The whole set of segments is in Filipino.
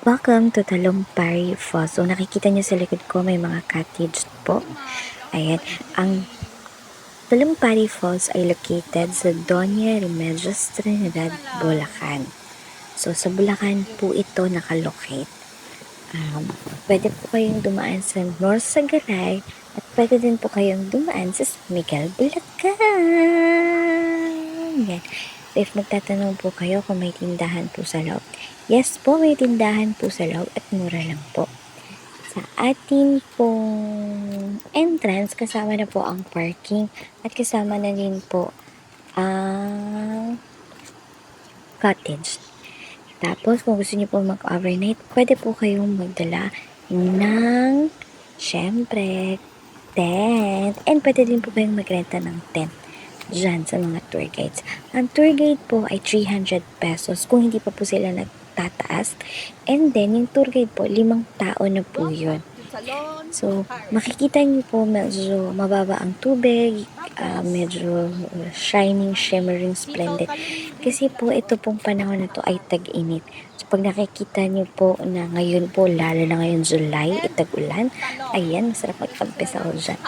Welcome to Talumpari Falls. So nakikita niyo sa likod ko may mga cottage po. Ayan, ang Talumpari Falls ay located sa Doña Remedios Trinidad, Bulacan. So sa Bulacan po ito nakalocate. Pwede po kayong dumaan sa North Sagaray at pwede din po kayong dumaan sa San Miguel, Bulacan. Yan. So if magtatanong po kayo kung may tindahan po sa loob, yes po, may tindahan po sa loob at mura lang po. Sa atin pong entrance, kasama na po ang parking at kasama na din po ang cottage. Tapos, kung gusto niyo po mag-overnight, pwede po kayong magdala ng, syempre, tent. And pwede din po kayong magrenta ng tent dyan sa mga tour guides. Ang tour guide po ay 300 pesos kung hindi pa po sila nagtataas. And then, yung tour guide po, 5 tao na po yun. So, makikita niyo po medyo mababa ang tubig, medyo shining, shimmering, splendid. Kasi po ito pong panahon na to ay tag-init. So, pag nakikita niyo po na ngayon po, lalo na ngayon July, tag-ulan, ayan, masarap magpagpisa ako dyan.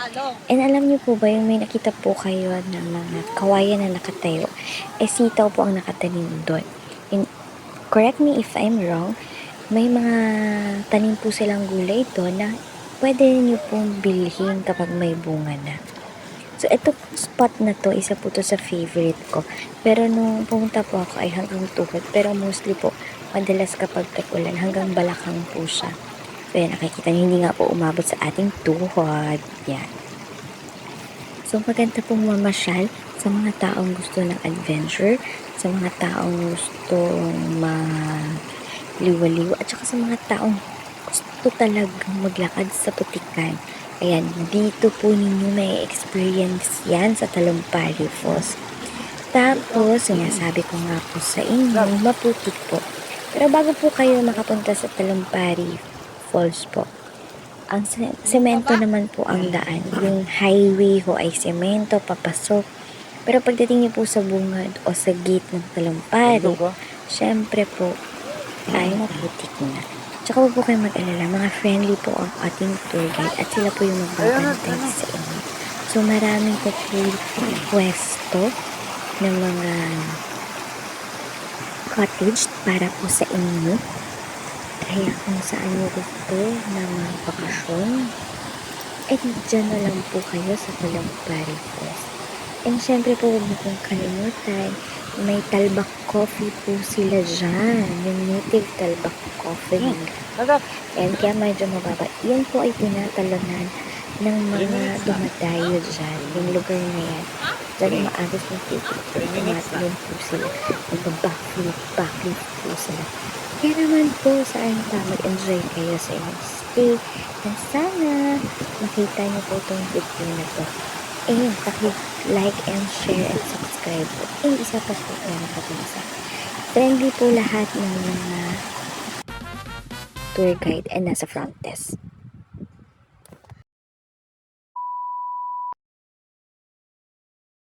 And alam niyo po ba, yung may nakita po kayo ng mga kawayan na nakatayo, sitaw po ang nakatanim doon. And correct me if I'm wrong, may mga tanim po silang gulay doon na pwede niyo pong bilhin kapag may bunga na. So, ito spot na to, isa po to sa favorite ko. Pero nung pumunta po ako ay hanggang tuhod. Pero mostly po, madalas kapag tag-ulan, hanggang balakang po siya. So, yan, nakikita niyo, hindi nga po umabot sa ating tuhod. Yan. So, maganda pong mamasyal sa mga taong gusto ng adventure, sa mga taong gustong liwaliw at saka sa mga taong gusto talagang maglakad sa putikan. Ayan, dito po ninyo may experience yan sa Talumpari Falls. Tapos, sabi ko nga po sa inyo, maputik po. Pero bago po kayo makapunta sa Talumpari Falls po, ang semento naman po ang daan. Yung highway ho ay semento, papasok. Pero pagdating niyo po sa bungad o sa gate ng Talumpari, syempre po, ay maputik na. Tsaka po kayo mag-alala, mga friendly po ang ating tour guide at sila po yung magbabantay sa inyo. So maraming po pwesto ng mga cottage para po sa inyo. Kaya kung saan nyo gusto na mga bakasyon, dyan na lang po kayo sa Talumpari Falls. And syempre po, huwag mo pong kalimutan, may Talbak Coffee po sila dyan. Yung native Talbak Coffee. And kaya medyo mababa. Yan po ay tinatalunan ng mga dumadayo dyan. Yung lugar na yan. Dyan umaagos ng ticket. Tumatalon po sila. Mag-backflip po sila. Kaya naman po, saan pa mag-enjoy kayo sa inyong stay. And sana makita niyo po itong video na to. And like and share and subscribe po. And isa pa po meron pa din sa friendly po lahat ng mga tour guide and nasa front desk.